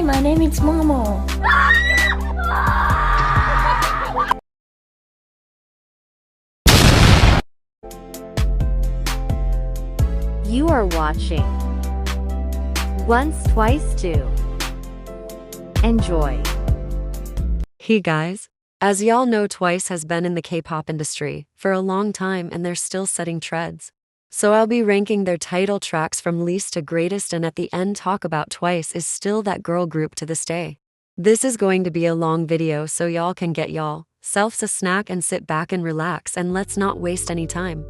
my name is Momo. You are watching Once, Twice, Two. Enjoy. Hey guys. As y'all know, Twice has been in the K-pop industry for a long time and they're still setting trends. So I'll be ranking their title tracks from least to greatest, and at the end talk about Twice is still that girl group to this day. This is going to be a long video, so y'all can get y'all selves a snack and sit back and relax, and let's not waste any time.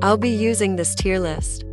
I'll be using this tier list.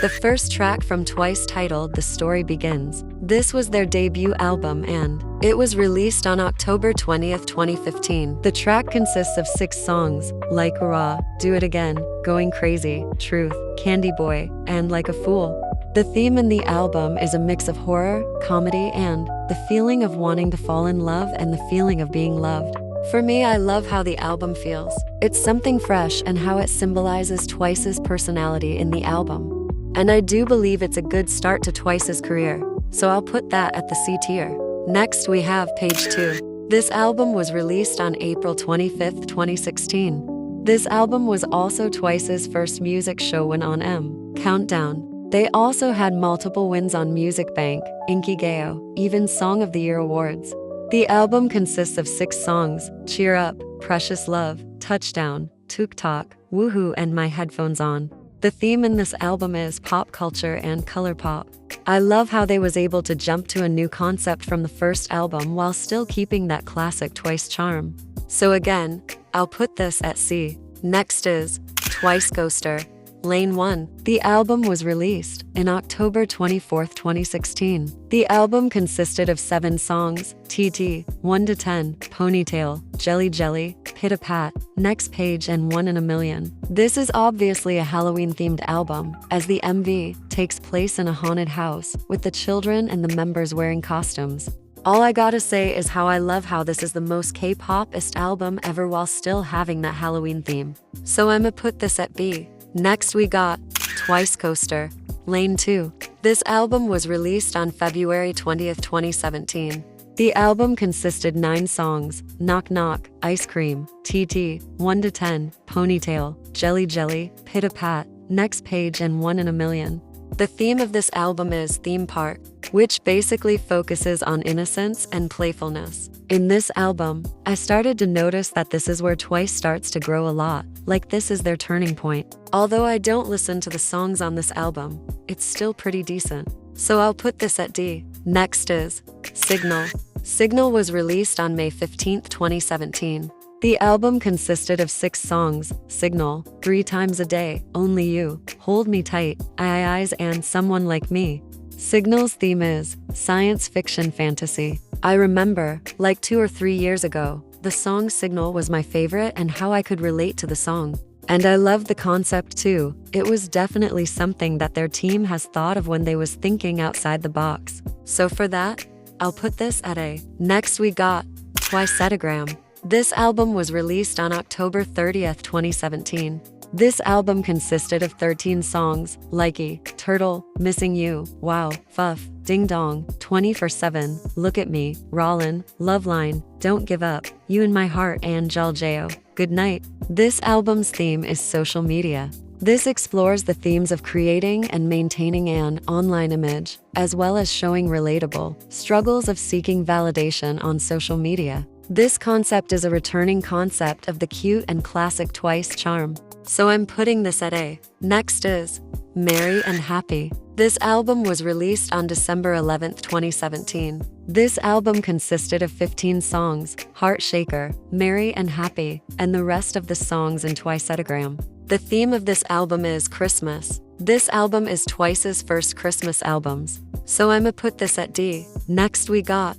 The first track from Twice, titled The Story Begins. This was their debut album and it was released on October 20th, 2015. The track consists of 6 songs, like Raw, Do It Again, Going Crazy, Truth, Candy Boy, and Like a Fool. The theme in the album is a mix of horror, comedy, and the feeling of wanting to fall in love and the feeling of being loved. For me, I love how the album feels. It's something fresh and how it symbolizes Twice's personality in the album. And I do believe it's a good start to Twice's career, so I'll put that at the C tier. Next we have Page 2. This album was released on April 25th, 2016. This album was also Twice's first music show win on M Countdown. They also had multiple wins on Music Bank, Inkigayo, even Song of the Year awards. The album consists of 6 songs: Cheer Up, Precious Love, Touchdown, Tuk Tok, Woohoo, and My Headphones On. The theme in this album is pop culture and color pop. I love how they was able to jump to a new concept from the first album while still keeping that classic Twice charm. So again, I'll put this at C. Next is Twice Ghoster, Lane 1. The album was released in October 24th, 2016. The album consisted of 7 songs: TT, 1 to 10, Ponytail, Jelly Jelly, Pitta Pat, Next Page, and 1 in a Million. This is obviously a Halloween-themed album, as the MV takes place in a haunted house, with the children and the members wearing costumes. All I gotta say is how I love how this is the most K-pop-ist album ever while still having that Halloween theme. So I'ma put this at B. Next we got Twice Coaster, Lane 2. This album was released on February 20th, 2017. The album consisted 9 songs: Knock Knock, Ice Cream, TT, 1 to 10, Ponytail, Jelly Jelly, Pitta Pat, Next Page, and 1 in a Million. The theme of this album is Theme Park, which basically focuses on innocence and playfulness. In this album, I started to notice that this is where Twice starts to grow a lot, like this is their turning point. Although I don't listen to the songs on this album, it's still pretty decent. So I'll put this at D. Next is Signal. Signal was released on May 15th, 2017. The album consisted of 6 songs: Signal, 3 Times a Day, Only You, Hold Me Tight, Eyes, and Someone Like Me. Signal's theme is science fiction fantasy. I remember, like 2 or 3 years ago, the song Signal was my favorite and how I could relate to the song. And I love the concept too. It was definitely something that their team has thought of when they was thinking outside the box. So for that, I'll put this at A. Next we got Twice-Etagram. This album was released on October 30th, 2017. This album consisted of 13 songs: Likey, Turtle, Missing You, Wow, Fuff, Ding Dong, 24/7, Look at Me, Rollin', Love Line, Don't Give Up, You in My Heart, and Jaljeo, Good Night. This album's theme is social media. This explores the themes of creating and maintaining an online image, as well as showing relatable struggles of seeking validation on social media. This concept is a returning concept of the cute and classic Twice charm. So I'm putting this at A. Next is Merry and Happy. This album was released on December 11th, 2017. This album consisted of 15 songs: Heart Shaker, Merry and Happy, and the rest of the songs in Twice-Etagram. The theme of this album is Christmas. This album is Twice's first Christmas albums. So I'ma put this at D. Next we got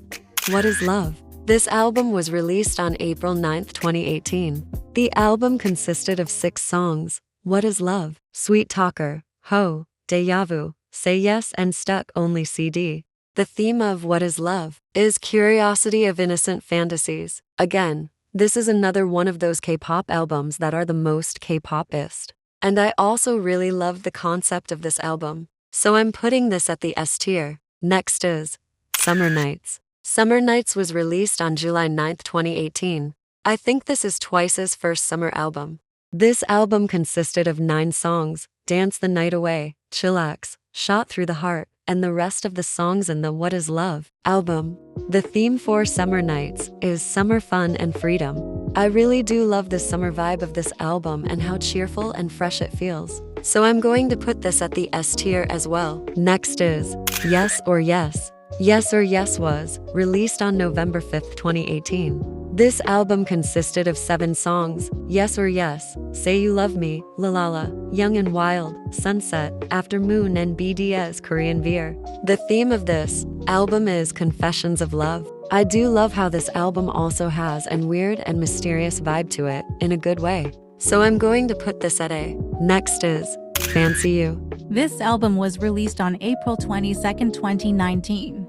What Is Love. This album was released on April 9th, 2018. The album consisted of 6 songs: What Is Love, Sweet Talker, Ho, Deja Vu, Say Yes, and Stuck Only CD. The theme of What Is Love is curiosity of innocent fantasies. Again, this is another one of those K-pop albums that are the most K-pop-ist. And I also really love the concept of this album. So I'm putting this at the S tier. Next is Summer Nights. Summer Nights was released on July 9, 2018. I think this is Twice's first summer album. This album consisted of 9 songs: Dance the Night Away, Chillax, Shot Through the Heart, and the rest of the songs in the What Is Love album. The theme for Summer Nights is summer fun and freedom. I really do love the summer vibe of this album and how cheerful and fresh it feels. So I'm going to put this at the S tier as well. Next is Yes or Yes. Yes or Yes was released on November 5th, 2018. This album consisted of 7 songs: Yes or Yes, Say You Love Me, La La La, Young and Wild, Sunset, After Moon, and BDS Korean Veer. The theme of this album is Confessions of Love. I do love how this album also has a weird and mysterious vibe to it in a good way. So I'm going to put this at A. Next is Fancy You. This album was released on April 22, 2019.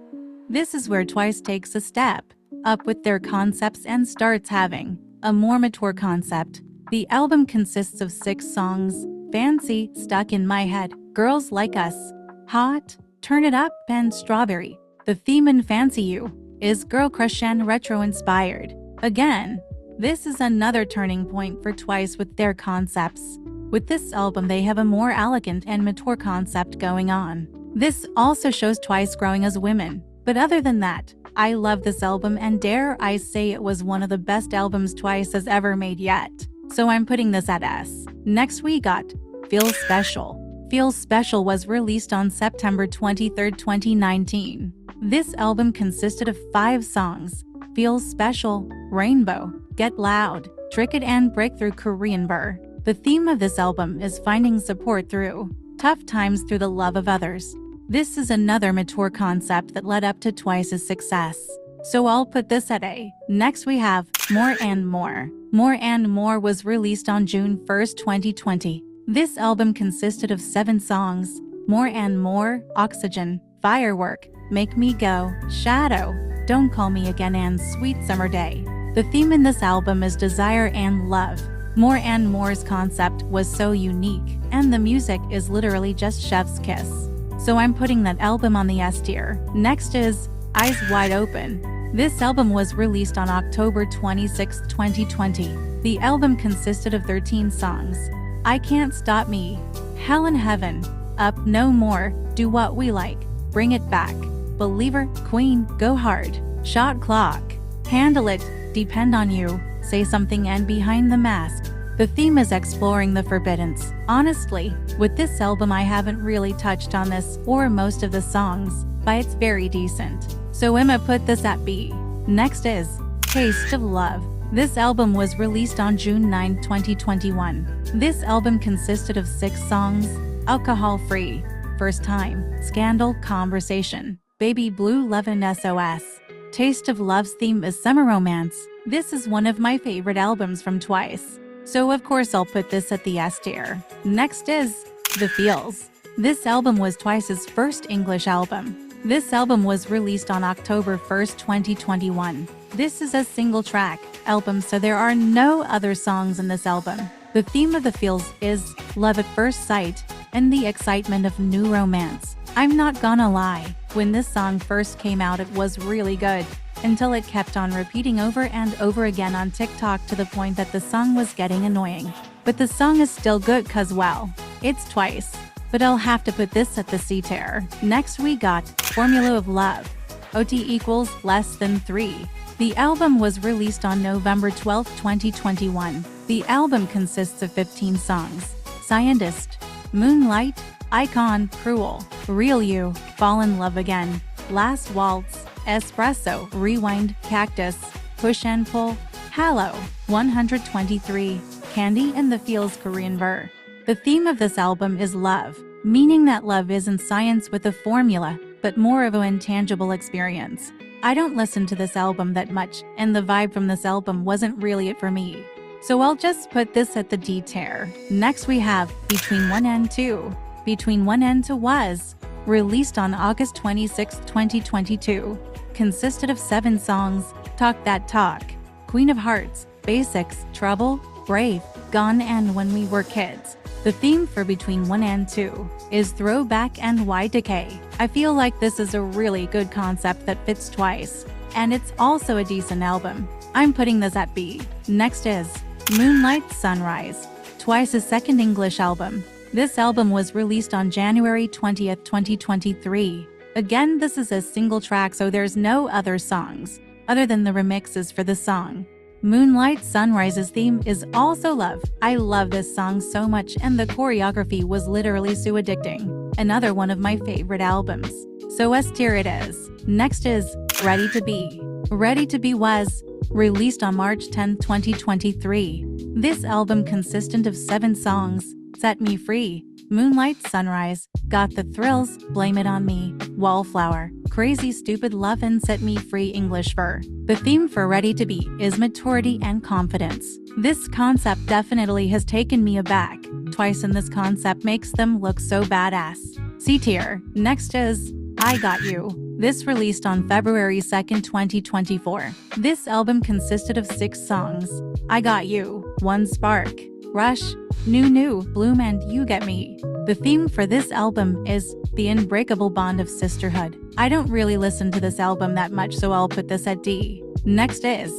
This is where Twice takes a step up with their concepts and starts having a more mature concept. The album consists of 6 songs: Fancy, Stuck in My Head, Girls Like Us, Hot, Turn It Up, and Strawberry. The theme in Fancy You is girl crush and retro inspired. Again, this is another turning point for Twice with their concepts. With this album they have a more elegant and mature concept going on. This also shows Twice growing as women. But other than that, I love this album and dare I say it was one of the best albums Twice has ever made yet. So I'm putting this at S. Next we got Feel Special. Feel Special was released on September 23, 2019. This album consisted of 5 songs: Feel Special, Rainbow, Get Loud, Trick It, and Breakthrough Korean Ver. The theme of this album is finding support through tough times through the love of others. This is another mature concept that led up to Twice's success. So I'll put this at A. Next we have More and More. More and More was released on June 1, 2020. This album consisted of 7 songs: More and More, Oxygen, Firework, Make Me Go, Shadow, Don't Call Me Again, and Sweet Summer Day. The theme in this album is desire and love. More and More's concept was so unique, and the music is literally just chef's kiss. So I'm putting that album on the S tier. Next is Eyes Wide Open. This album was released on October 26, 2020. The album consisted of 13 songs: I Can't Stop Me, Hell in Heaven, Up No More, Do What We Like, Bring It Back, Believer, Queen, Go Hard, Shot Clock, Handle It, Depend on You, Say Something, and Behind the Mask. The theme is exploring the forbiddance. Honestly, with this album I haven't really touched on this or most of the songs, but it's very decent. So Emma put this at B. Next is Taste of Love. This album was released on June 9, 2021. This album consisted of 6 songs: Alcohol Free, First Time, Scandal, Conversation, Baby Blue, Love, and SOS. Taste of Love's theme is summer romance. This is one of my favorite albums from Twice. So of course I'll put this at the S tier. Next is The Feels. This album was Twice's first English album. This album was released on October 1, 2021. This is a single track album, so there are no other songs in this album. The theme of The Feels is love at first sight and the excitement of new romance. I'm not gonna lie, when this song first came out it was really good, until it kept on repeating over and over again on TikTok to the point that the song was getting annoying. But the song is still good cause well, it's Twice. But I'll have to put this at the C tier. Next we got Formula of Love. OT equals less than 3. The album was released on November 12, 2021. The album consists of 15 songs: Scientist, Moonlight, Icon, Cruel, Real You, Fall in Love Again, Last Waltz, Espresso, Rewind, Cactus, Push and Pull, Hallow, 123, Candy, and The Feels Korean Ver. The theme of this album is love, meaning that love isn't science with a formula, but more of an intangible experience. I don't listen to this album that much, and the vibe from this album wasn't really it for me. So I'll just put this at the D tier. Next we have Between 1 and 2. Between 1 and 2 was released on August 26, 2022. Consisted of 7 songs: Talk That Talk, Queen of Hearts, Basics, Trouble, Brave, Gone, and When We Were Kids. The theme for Between 1 and 2 is throwback and Y2K. I feel like this is a really good concept that fits Twice, and it's also a decent album. I'm putting this at B. Next is Moonlight Sunrise, Twice's second English album. This album was released on January 20th, 2023. Again, this is a single track, so there's no other songs other than the remixes for the song. Moonlight Sunrise's theme is also love. I love this song so much, and the choreography was literally so addicting. Another one of my favorite albums. So S tier it is. Next is Ready to Be. Ready to Be was released on March 10, 2023. This album consisted of 7 songs: Set Me Free, Moonlight Sunrise, Got the Thrills, Blame It on Me, Wallflower, Crazy Stupid Love, and Set Me Free English Fur. The theme for Ready to Be is maturity and confidence. This concept definitely has taken me aback. Twice in this concept makes them look so badass. C tier. Next is I Got You. This released on February 2nd, 2024. This album consisted of 6 songs: I Got You, One Spark, Rush, New, Bloom, and You Get Me. The theme for this album is the unbreakable bond of sisterhood. I don't really listen to this album that much, so I'll put this at D. Next is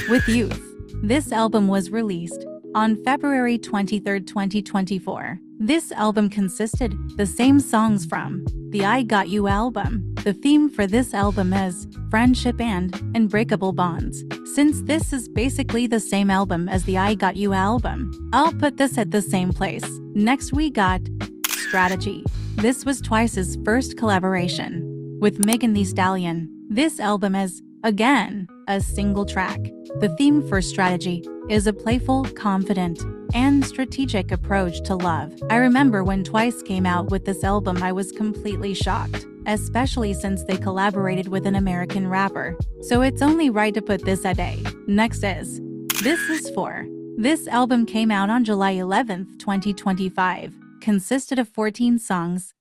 With Youth. This album was released on February 23rd, 2024. This album consisted the same songs from the I Got You album. The theme for this album is friendship and unbreakable bonds. Since this is basically the same album as the I Got You album, I'll put this at the same place. Next we got Strategy. This was Twice's first collaboration with Megan Thee Stallion. This album is, again, a single track. The theme for Strategy is a playful, confident, and strategic approach to love. I remember when Twice came out with this album, I was completely shocked, especially since they collaborated with an American rapper. So it's only right to put this at A. Next is This Is For. This album came out on July 11th, 2025. Consisted of 14 songs.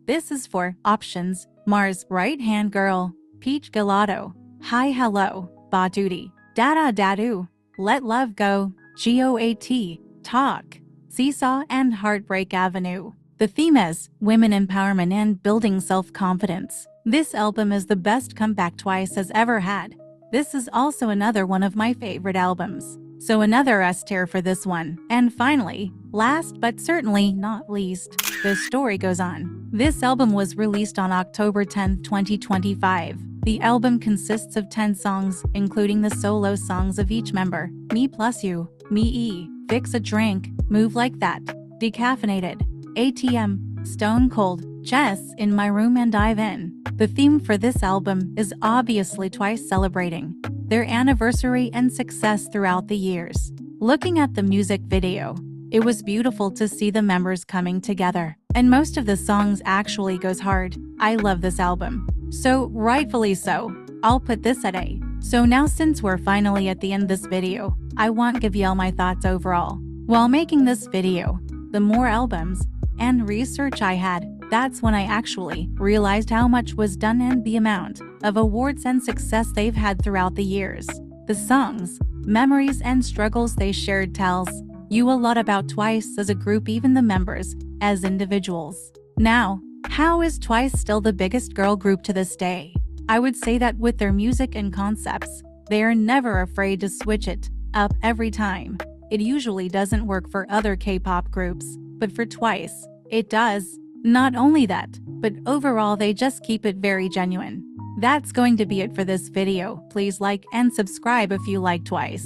This Is For, Options, Mars, Right Hand Girl, Peach Gelato, Hi Hello, Ba Duty, Dada Dadu, Let Love Go, GOAT, Talk, Seesaw, and Heartbreak Avenue. The theme is women empowerment and building self-confidence. This album is the best comeback Twice has ever had. This is also another one of my favorite albums. So another S tier for this one. And finally, last but certainly not least, The Story Goes On. This album was released on October 10, 2025. The album consists of 10 songs, including the solo songs of each member: Me Plus You, Me E, Fix a Drink, Move Like That, Decaffeinated, ATM, Stone Cold, Chess, In My Room, and Dive In. The theme for this album is obviously Twice celebrating their anniversary and success throughout the years. Looking at the music video, it was beautiful to see the members coming together, and most of the songs actually goes hard. I love this album. So rightfully so, I'll put this at A. So now since we're finally at the end of this video, I want to give y'all my thoughts overall. While making this video, the more albums and research I had, that's when I actually realized how much was done and the amount of awards and success they've had throughout the years. The songs, memories, and struggles they shared tells you a lot about Twice as a group, even the members as individuals. Now, how is Twice still the biggest girl group to this day? I would say that with their music and concepts, they are never afraid to switch it up every time. It usually doesn't work for other K-pop groups, but for Twice, it does. Not only that, but overall they just keep it very genuine. That's going to be it for this video. Please like and subscribe if you like Twice.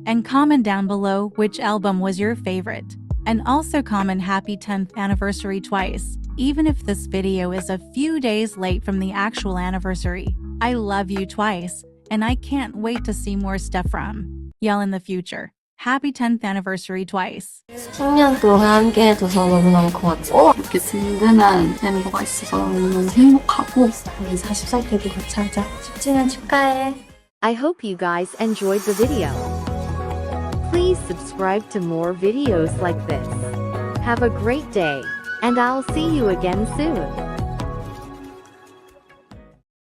And comment down below which album was your favorite. And also comment happy 10th anniversary Twice, even if this video is a few days late from the actual anniversary. I love you Twice, and I can't wait to see more stuff from y'all in the future. Happy 10th anniversary Twice. 10년 동안 함께 해줘서 너무너무 고맙고 이렇게 든든한 멤버가 있어서 너무너무 행복하고 우리 40살 때도 같이 하자. 10주년 축하해. I hope you guys enjoyed the video. Please subscribe to more videos like this. Have a great day, and I'll see you again soon.